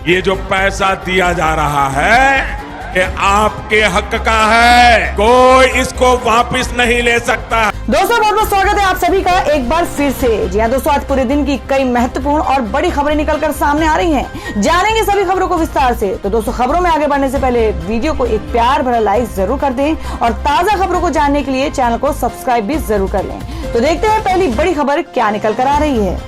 ये जो पैसा दिया जा रहा है ये आपके हक का है, कोई इसको वापस नहीं ले सकता। दोस्तों बहुत बहुत स्वागत है आप सभी का एक बार फिर से। जी हाँ दोस्तों, आज पूरे दिन की कई महत्वपूर्ण और बड़ी खबरें निकलकर सामने आ रही हैं। जानेंगे सभी खबरों को विस्तार से। तो दोस्तों खबरों में आगे बढ़ने से पहले वीडियो को एक प्यार भरा लाइक जरूर कर दें और ताजा खबरों को जानने के लिए चैनल को सब्सक्राइब भी जरूर कर लें। तो देखते हैं पहली बड़ी खबर क्या निकल कर आ रही है।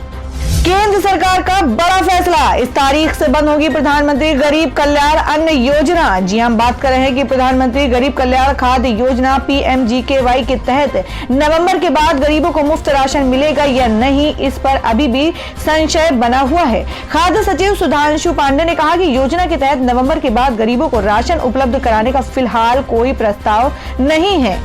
केंद्र सरकार का बड़ा फैसला, इस तारीख से बंद होगी प्रधानमंत्री गरीब कल्याण अन्न योजना। जी हम बात कर रहे हैं कि प्रधानमंत्री गरीब कल्याण खाद्य योजना PMGKY के तहत नवंबर के बाद गरीबों को मुफ्त राशन मिलेगा या नहीं, इस पर अभी भी संशय बना हुआ है। खाद्य सचिव सुधांशु पांडे ने कहा कि योजना के तहत नवंबर के बाद गरीबों को राशन उपलब्ध कराने का फिलहाल कोई प्रस्ताव नहीं है।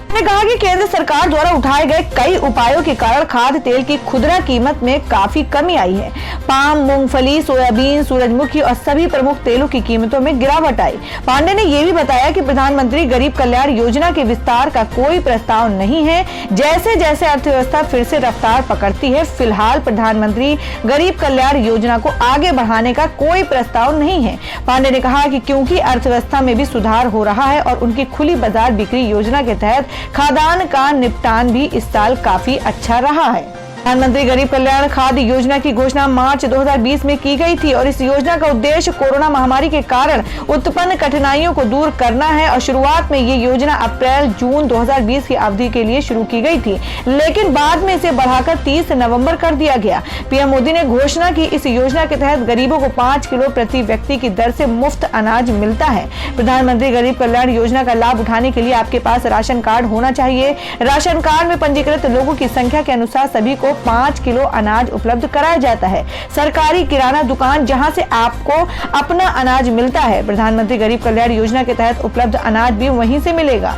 उन्होंने कहा कि केंद्र सरकार द्वारा उठाए गए कई उपायों के कारण खाद्य तेल की खुदरा कीमत में काफी कमी आई है। पाम, मूंगफली, सोयाबीन, सूरजमुखी और सभी प्रमुख तेलों की कीमतों में गिरावट आई। पांडे ने यह भी बताया कि प्रधानमंत्री गरीब कल्याण योजना के विस्तार का कोई प्रस्ताव नहीं है। जैसे जैसे अर्थव्यवस्था फिर से रफ्तार पकड़ती है, फिलहाल प्रधानमंत्री गरीब कल्याण योजना को आगे बढ़ाने का कोई प्रस्ताव नहीं है। पांडे ने कहा कि क्योंकि अर्थव्यवस्था में भी सुधार हो रहा है और उनकी खुली बाजार बिक्री योजना के तहत खाद्यान्न का निपटान भी इस साल काफी अच्छा रहा है। प्रधानमंत्री गरीब कल्याण खाद्य योजना की घोषणा मार्च 2020 में की गई थी और इस योजना का उद्देश्य कोरोना महामारी के कारण उत्पन्न कठिनाइयों को दूर करना है और शुरुआत में ये योजना अप्रैल-जून 2020 की अवधि के लिए शुरू की गई थी, लेकिन बाद में इसे बढ़ाकर 30 नवंबर कर दिया गया। पीएम मोदी ने घोषणा की इस योजना के तहत गरीबों को 5 किलो प्रति व्यक्ति की दर से मुफ्त अनाज मिलता है। प्रधानमंत्री गरीब कल्याण योजना का लाभ उठाने के लिए आपके पास राशन कार्ड होना चाहिए। राशन कार्ड में पंजीकृत लोगों की संख्या के अनुसार सभी को 5 किलो अनाज उपलब्ध कराया जाता है। सरकारी किराना दुकान जहां से आपको अपना अनाज मिलता है, प्रधानमंत्री गरीब कल्याण योजना के तहत उपलब्ध अनाज भी वहीं से मिलेगा।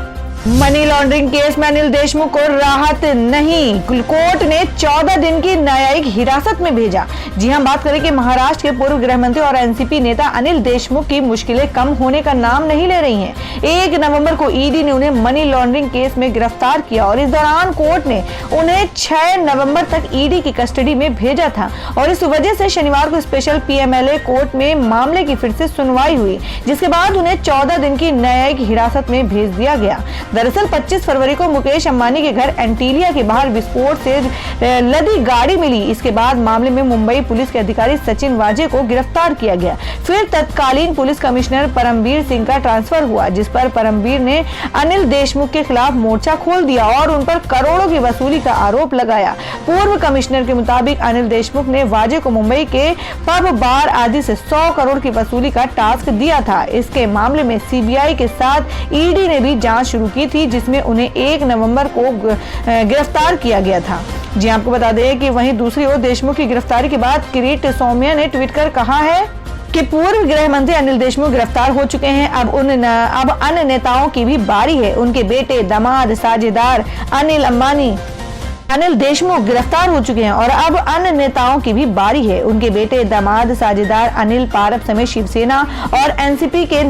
मनी लॉन्ड्रिंग केस में अनिल देशमुख को राहत नहीं, कोर्ट ने 14 दिन की न्यायिक हिरासत में भेजा। जी हम बात करें कि महाराष्ट्र के पूर्व गृह मंत्री और एनसीपी नेता अनिल देशमुख की मुश्किलें कम होने का नाम नहीं ले रही हैं। 1 नवंबर को ईडी ने उन्हें मनी लॉन्ड्रिंग केस में गिरफ्तार किया और इस दौरान कोर्ट ने उन्हें 6 नवंबर तक ईडी की कस्टडी में भेजा था और इस वजह से शनिवार को स्पेशल PMLA कोर्ट में मामले की फिर से सुनवाई हुई, जिसके बाद उन्हें 14 दिन की न्यायिक हिरासत में भेज दिया गया। दरअसल 25 फरवरी को मुकेश अंबानी के घर एंटीलिया के बाहर विस्फोट से लदी गाड़ी मिली। इसके बाद मामले में मुंबई पुलिस के अधिकारी सचिन वाजे को गिरफ्तार किया गया। फिर तत्कालीन पुलिस कमिश्नर परमबीर सिंह का ट्रांसफर हुआ, जिस पर परमबीर ने अनिल देशमुख के खिलाफ मोर्चा खोल दिया और उन पर करोड़ों की वसूली का आरोप लगाया। पूर्व कमिश्नर के मुताबिक अनिल देशमुख ने वाजे को मुंबई के पब, बार आदि से 100 करोड़ की वसूली का टास्क दिया था। इसके मामले में CBI के साथ ईडी ने भी जांच शुरू की थी, जिसमें उन्हें 1 नवंबर को गिरफ्तार किया गया था। जी आपको बता दें कि वहीं दूसरी ओर देशमुख की गिरफ्तारी के बाद किरीट सौम्या ने ट्वीट कर कहा है कि पूर्व गृह मंत्री अनिल देशमुख गिरफ्तार हो चुके हैं। अब अन्य नेताओं की भी बारी है। उनके बेटे, दामाद, साझेदार अनिल देशमुख गिरफ्तार हो चुके हैं और अब अन्य नेताओं की भी बारी है। उनके बेटे, दामाद, साझेदार अनिल पारब समेत शिवसेना और एनसीपी के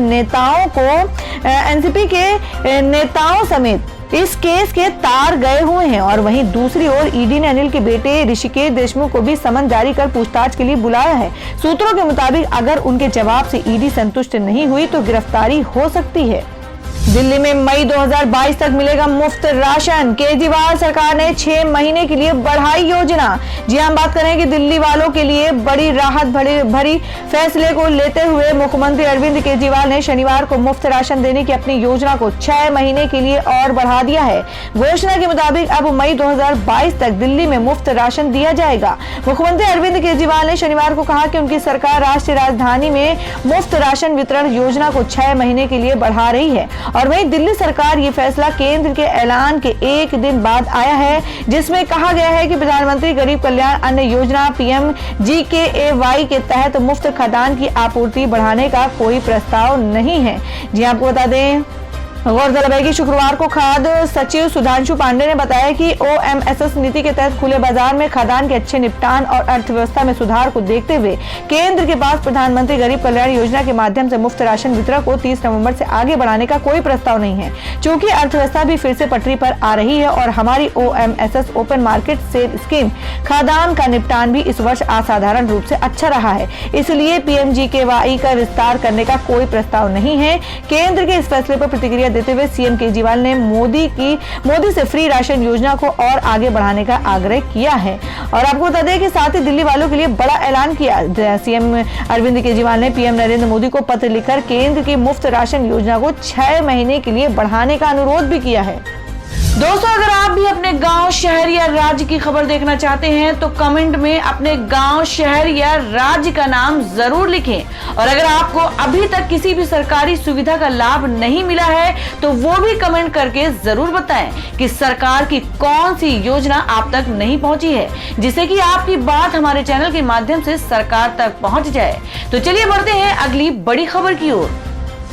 नेताओं समेत इस केस के तार गए हुए हैं। और वहीं दूसरी ओर ईडी ने अनिल के बेटे ऋषिकेश देशमुख को भी समन जारी कर पूछताछ के लिए बुलाया है। सूत्रों के मुताबिक अगर उनके जवाब से ईडी संतुष्ट नहीं हुई तो गिरफ्तारी हो सकती है। दिल्ली में मई 2022 तक मिलेगा मुफ्त राशन, केजरीवाल सरकार ने 6 महीने के लिए बढ़ाई योजना। जी हम बात करें कि दिल्ली वालों के लिए बड़ी राहत भरी फैसले को लेते हुए मुख्यमंत्री अरविंद केजरीवाल ने शनिवार को मुफ्त राशन देने की अपनी योजना को 6 महीने के लिए और बढ़ा दिया है। घोषणा के मुताबिक अब मई 2022 तक दिल्ली में मुफ्त राशन दिया जाएगा। मुख्यमंत्री अरविंद केजरीवाल ने शनिवार को कहा कि उनकी सरकार राष्ट्रीय राजधानी में मुफ्त राशन वितरण योजना को 6 महीने के लिए बढ़ा रही है। और वहीं दिल्ली सरकार ये फैसला केंद्र के ऐलान के एक दिन बाद आया है, जिसमें कहा गया है कि प्रधानमंत्री गरीब कल्याण अन्न योजना PMGKY के तहत मुफ्त खाद्यान्न की आपूर्ति बढ़ाने का कोई प्रस्ताव नहीं है। जी आपको बता दें गौरतलब है कि शुक्रवार को खाद्य सचिव सुधांशु पांडे ने बताया कि OMSS नीति के तहत खुले बाजार में खाद्यान्न के अच्छे निपटान और अर्थव्यवस्था में सुधार को देखते हुए केंद्र के पास प्रधानमंत्री गरीब कल्याण योजना के माध्यम से मुफ्त राशन वितरण को 30 नवंबर से आगे बढ़ाने का कोई प्रस्ताव नहीं है। चूंकि अर्थव्यवस्था भी फिर से पटरी पर आ रही है और हमारी OMSS open market sale scheme खाद्यान्न का निपटान भी इस वर्ष असाधारण रूप से अच्छा रहा है, इसलिए PMGKY का विस्तार करने का कोई प्रस्ताव नहीं है। केंद्र के इस फैसले पर प्रतिक्रिया देते हुए CM केजरीवाल ने मोदी से फ्री राशन योजना को और आगे बढ़ाने का आग्रह किया है। और आपको बता दें कि साथ ही दिल्ली वालों के लिए बड़ा ऐलान किया। CM अरविंद केजरीवाल ने PM नरेंद्र मोदी को पत्र लिखकर केंद्र की मुफ्त राशन योजना को 6 महीने के लिए बढ़ाने का अनुरोध भी किया है। दोस्तों, अगर आप भी अपने गांव, शहर या राज्य की खबर देखना चाहते हैं तो कमेंट में अपने गांव, शहर या राज्य का नाम जरूर लिखें। और अगर आपको अभी तक किसी भी सरकारी सुविधा का लाभ नहीं मिला है तो वो भी कमेंट करके जरूर बताएं कि सरकार की कौन सी योजना आप तक नहीं पहुंची है, जिससे कि आपकी बात हमारे चैनल के माध्यम से सरकार तक पहुंच जाए। तो चलिए बढ़ते हैं अगली बड़ी खबर की ओर।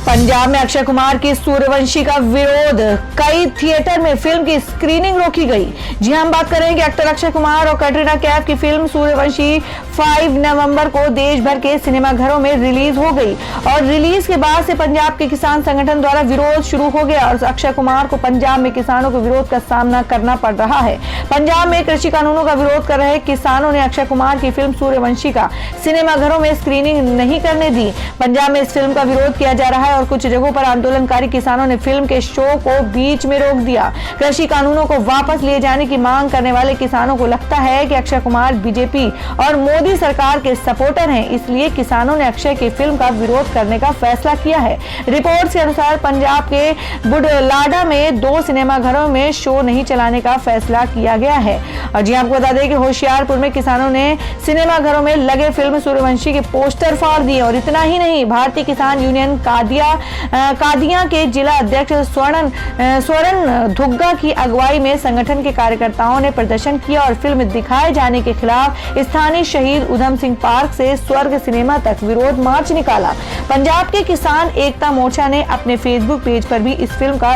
पंजाब में अक्षय कुमार की सूर्यवंशी का विरोध, कई थिएटर में फिल्म की स्क्रीनिंग रोकी गई। जी हम बात करें कि एक्टर अक्षय कुमार और कैटरीना कैफ की फिल्म सूर्यवंशी 5 नवंबर को देश भर के सिनेमाघरों में रिलीज हो गई और रिलीज के बाद से पंजाब के किसान संगठन द्वारा विरोध शुरू हो गया और अक्षय कुमार को पंजाब में किसानों के विरोध का सामना करना पड़ रहा है। पंजाब में कृषि कानूनों का विरोध कर रहे किसानों ने अक्षय कुमार की फिल्म सूर्यवंशी का सिनेमाघरों में स्क्रीनिंग नहीं करने दी। पंजाब में इस फिल्म का विरोध किया जा रहा है और कुछ जगहों पर आंदोलनकारी किसानों ने फिल्म के शो को बीच में रोक दिया। कृषि कानूनों को वापस लिए जाने की मांग करने वाले किसानों को लगता है कि अक्षय कुमार बीजेपी और मोदी सरकार के सपोर्टर हैं, इसलिए किसानों ने अक्षय की फिल्म का विरोध करने का फैसला किया है। रिपोर्ट्स के अनुसार पंजाब के बुढलाडा में 2 सिनेमाघरों में शो नहीं चलाने का फैसला किया गया है। और जी आपको बता दें कि होशियारपुर में किसानों ने सिनेमाघरों में लगे फिल्म सूर्यवंशी के पोस्टर फाड़ दिए और इतना ही नहीं, भारतीय किसान यूनियन कादियां के जिला अध्यक्ष स्वर्ण धुग्गा की अगुवाई में संगठन के कार्यकर्ताओं ने प्रदर्शन किया और फिल्म दिखाए जाने के खिलाफ स्थानीय शहीद उधम सिंह पार्क से स्वर्ग सिनेमा तक विरोध मार्च निकाला। पंजाब के किसान एकता मोर्चा ने अपने फेसबुक पेज पर भी इस फिल्म का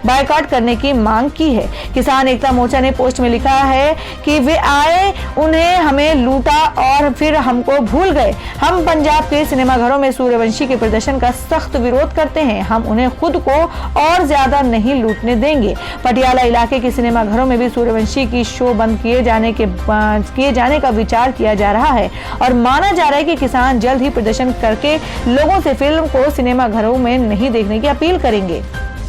बायकॉट करने की मांग की है। किसान एकता मोर्चा ने पोस्ट में लिखा है कि वे आए, उन्हें हमें लूटा और फिर हमको भूल गए। हम पंजाब के सिनेमाघरों में सूर्यवंशी के प्रदर्शन का सख्त विरोध करते हैं। हम उन्हें खुद को और ज्यादा नहीं लूटने देंगे। पटियाला इलाके के सिनेमाघरों में भी सूर्यवंशी की शो बंद किए जाने का विचार किया जा रहा है और माना जा रहा है कि किसान जल्द ही प्रदर्शन करके लोगों से फिल्म को सिनेमाघरों में नहीं देखने की अपील करेंगे।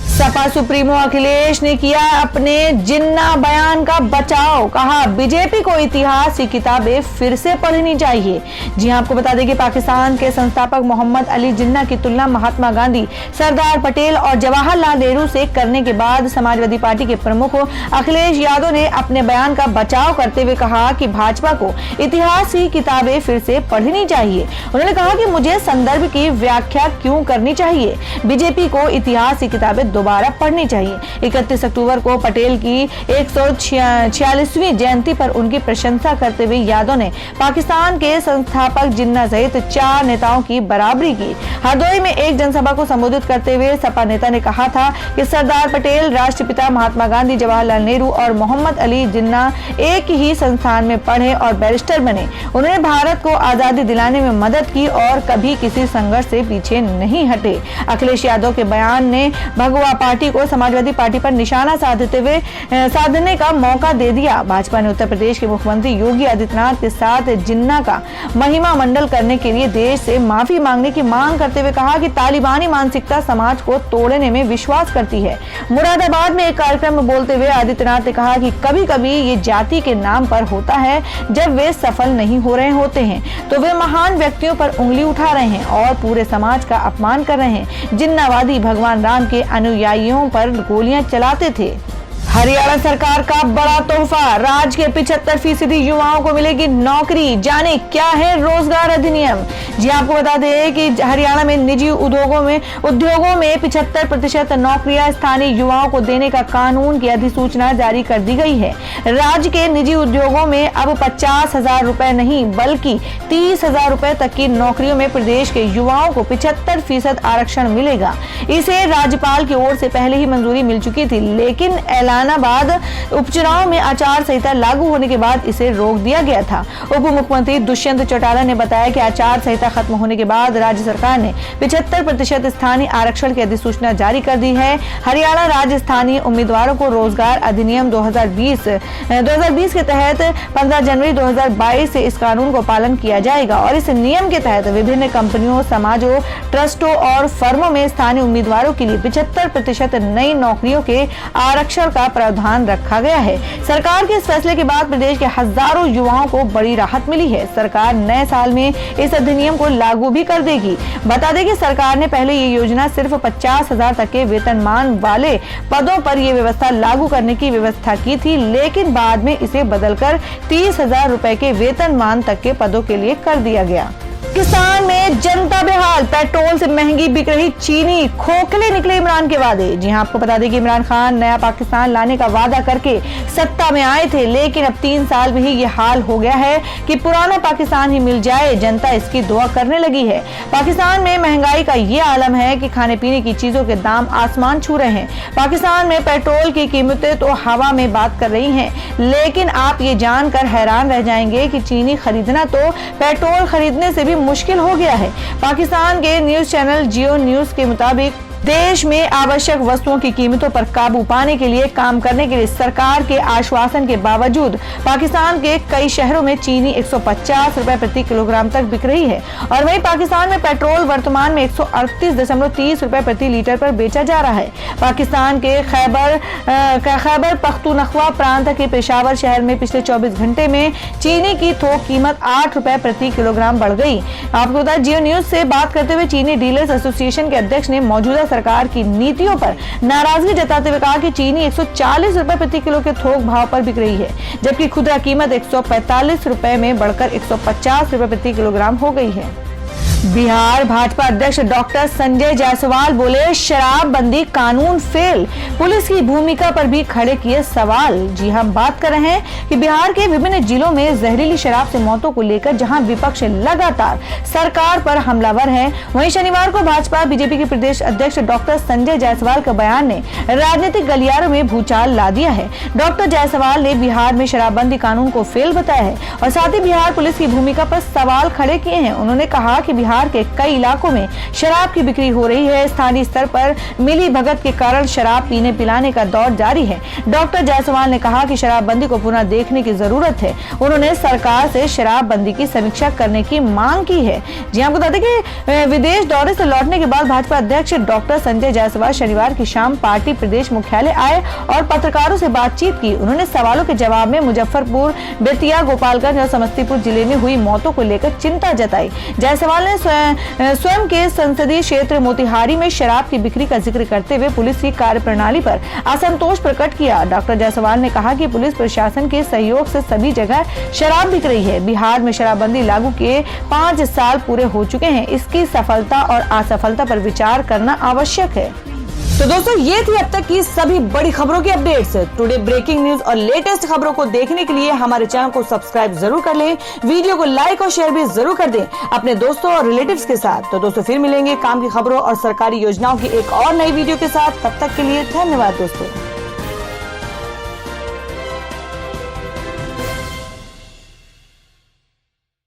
सपा सुप्रीमो अखिलेश ने किया अपने जिन्ना बयान का बचाव, कहा बीजेपी को इतिहास की किताबें फिर से पढ़नी चाहिए। जी आपको बता दें कि पाकिस्तान के संस्थापक मोहम्मद अली जिन्ना की तुलना महात्मा गांधी, सरदार पटेल और जवाहरलाल नेहरू से करने के बाद समाजवादी पार्टी के प्रमुख अखिलेश यादव ने अपने बयान का बचाव करते हुए कहा कि भाजपा को इतिहास की किताबें फिर से पढ़नी चाहिए। उन्होंने कहा कि मुझे संदर्भ की व्याख्या क्यों करनी चाहिए, बीजेपी को इतिहास की किताबें दोबारा पढ़नी चाहिए। 31 अक्टूबर को पटेल की 146वीं जयंती पर उनकी प्रशंसा करते हुए यादव ने पाकिस्तान के संस्थापक जिन्ना सहित 4 नेताओं की बराबरी की। हरदोई में एक जनसभा को संबोधित करते हुए सपा नेता ने कहा था कि सरदार पटेल, राष्ट्रपिता महात्मा गांधी, जवाहरलाल नेहरू और मोहम्मद अली जिन्ना एक ही संस्थान में पढ़े और बैरिस्टर बने। उन्होंने भारत को आजादी दिलाने में मदद की और कभी किसी संघर्ष से पीछे नहीं हटे। अखिलेश यादव के बयान ने भगवा पार्टी को समाजवादी पार्टी पर निशाना साधने का मौका दे दिया। भाजपा ने उत्तर प्रदेश के मुख्यमंत्री योगी आदित्यनाथ के साथ जिन्ना का महिमा मंडल करने के लिए देश से माफी मांगने की मांग करते हुए कहा कि तालिबानी मानसिकता समाज को तोड़ने में विश्वास करती है। मुरादाबाद में एक कार्यक्रम में बोलते हुए आदित्यनाथ ने कहा कि कभी कभी ये जाति के नाम पर होता है, जब वे सफल नहीं हो रहे होते हैं तो वे महान व्यक्तियों पर उंगली उठा रहे हैं और पूरे समाज का अपमान कर रहे हैं। जिन्नावादी भगवान राम के अनुयायियों पर गोलियां चलाते थे। हरियाणा सरकार का बड़ा तोहफा, राज्य के 75% युवाओं को मिलेगी नौकरी। जाने क्या है रोजगार अधिनियम। जी आपको बता दें कि हरियाणा में निजी उद्योगों में 75% नौकरियां स्थानीय युवाओं को देने का कानून की अधिसूचना जारी कर दी गई है। राज्य के निजी उद्योगों में अब 50,000 रुपए नहीं बल्कि 30,000 रुपए तक की नौकरियों में प्रदेश के युवाओं को 75% आरक्षण मिलेगा। इसे राज्यपाल की ओर से पहले ही मंजूरी मिल चुकी थी, लेकिन ऐलानाबाद उपचुनाव में आचार संहिता लागू होने के बाद इसे रोक दिया गया था। उप मुख्यमंत्री दुष्यंत चौटाला ने बताया कि आचार संहिता खत्म होने के बाद राज्य सरकार ने 75% स्थानीय आरक्षण की अधिसूचना जारी कर दी है। हरियाणा राज्य स्थानीय उम्मीदवारों को रोजगार अधिनियम 2020 के तहत 15 जनवरी 2022 से इस कानून को पालन किया जाएगा और इस नियम के तहत विभिन्न कंपनियों, समाजों, ट्रस्टों और फर्मों में स्थानीय उम्मीदवारों के लिए 75% नई नौकरियों के आरक्षण का प्रावधान रखा गया है। सरकार के इस फैसले के बाद प्रदेश के हजारों युवाओं को बड़ी राहत मिली है। सरकार नए साल में इस अधिनियम को लागू भी कर देगी। बता दें कि सरकार ने पहले ये योजना सिर्फ 50,000 तक के वेतनमान वाले पदों पर यह व्यवस्था लागू करने की व्यवस्था की थी, लेकिन बाद में इसे बदलकर 30,000 रुपए के वेतनमान तक के पदों के लिए कर दिया गया। पाकिस्तान में जनता बेहाल, पेट्रोल से महंगी बिक रही चीनी, खोखले निकले इमरान के वादे। जी हां, आपको बता दें कि इमरान खान नया पाकिस्तान लाने का वादा करके सत्ता में आए थे, लेकिन अब 3 साल में ही ये हाल हो गया है कि पुराना पाकिस्तान ही मिल जाए। जनता इसकी दुआ करने लगी है। पाकिस्तान में महंगाई का ये आलम है कि खाने पीने की चीजों के दाम आसमान छू रहे हैं। पाकिस्तान में पेट्रोल की कीमतें तो हवा में बात कर रही हैं, लेकिन आप ये जानकर हैरान रह जाएंगे कि चीनी खरीदना तो पेट्रोल खरीदने से भी मुश्किल हो गया है। पाकिस्तान के न्यूज चैनल जियो न्यूज के मुताबिक देश में आवश्यक वस्तुओं की कीमतों पर काबू पाने के लिए काम करने के लिए सरकार के आश्वासन के बावजूद पाकिस्तान के कई शहरों में चीनी 150 रुपए प्रति किलोग्राम तक बिक रही है और वहीं पाकिस्तान में पेट्रोल वर्तमान में 138.30 रुपए प्रति लीटर पर बेचा जा रहा है। पाकिस्तान के खैबर पख्तूनख्वा प्रांत के पेशावर शहर में पिछले 24 घंटे में चीनी की थोक कीमत 8 रुपए प्रति किलोग्राम बढ़ गई। आपको बता, जियो न्यूज से बात करते हुए चीनी डीलर्स एसोसिएशन के अध्यक्ष ने मौजूदा सरकार की नीतियों पर नाराजगी जताते हुए कहा कि चीनी 140 रुपए प्रति किलो के थोक भाव पर बिक रही है, जबकि खुदरा कीमत 145 रुपए में बढ़कर 150 रुपए प्रति किलोग्राम हो गई है। बिहार भाजपा अध्यक्ष डॉक्टर संजय जायसवाल बोले, शराबबंदी कानून फेल, पुलिस की भूमिका पर भी खड़े किए सवाल। जी हम बात कर रहे हैं कि बिहार के विभिन्न जिलों में जहरीली शराब से मौतों को लेकर जहां विपक्ष लगातार सरकार पर हमलावर है, वहीं शनिवार को भाजपा बीजेपी के प्रदेश अध्यक्ष डॉक्टर संजय जायसवाल का बयान ने राजनीतिक गलियारों में भूचाल ला दिया है। डॉक्टर जायसवाल ने बिहार में शराबबंदी कानून को फेल बताया है और साथ ही बिहार पुलिस की भूमिका पर सवाल खड़े किए हैं। उन्होंने कहा कि बिहार के कई इलाकों में शराब की बिक्री हो रही है। स्थानीय स्तर पर मिली भगत के कारण शराब पीने पिलाने का दौर जारी है। डॉक्टर जायसवाल ने कहा कि शराबबंदी को पुनः देखने की जरूरत है। उन्होंने सरकार से शराबबंदी की समीक्षा करने की मांग की है। जी आपको बता दें कि विदेश दौरे से लौटने के बाद भाजपा अध्यक्ष डॉक्टर संजय जायसवाल शनिवार की शाम पार्टी प्रदेश मुख्यालय आए और पत्रकारों से बातचीत की। उन्होंने सवालों के जवाब में मुजफ्फरपुर, बेतिया, गोपालगंज और समस्तीपुर जिले में हुई मौतों को लेकर चिंता जताई। जायसवाल ने स्वयं के संसदीय क्षेत्र मोतिहारी में शराब की बिक्री का जिक्र करते हुए पुलिस की कार्यप्रणाली पर असंतोष प्रकट किया। डॉक्टर जायसवाल ने कहा कि पुलिस प्रशासन के सहयोग से सभी जगह शराब बिक रही है। बिहार में शराबबंदी लागू किए 5 साल पूरे हो चुके हैं। इसकी सफलता और असफलता पर विचार करना आवश्यक है। तो दोस्तों, ये थी अब तक की सभी बड़ी खबरों की अपडेट्स। टुडे ब्रेकिंग न्यूज और लेटेस्ट खबरों को देखने के लिए हमारे चैनल को सब्सक्राइब जरूर कर लें, वीडियो को लाइक और शेयर भी जरूर कर दें अपने दोस्तों और रिलेटिव्स के साथ। तो दोस्तों, फिर मिलेंगे काम की खबरों और सरकारी योजनाओं की एक और नई वीडियो के साथ। तब तक के लिए धन्यवाद दोस्तों।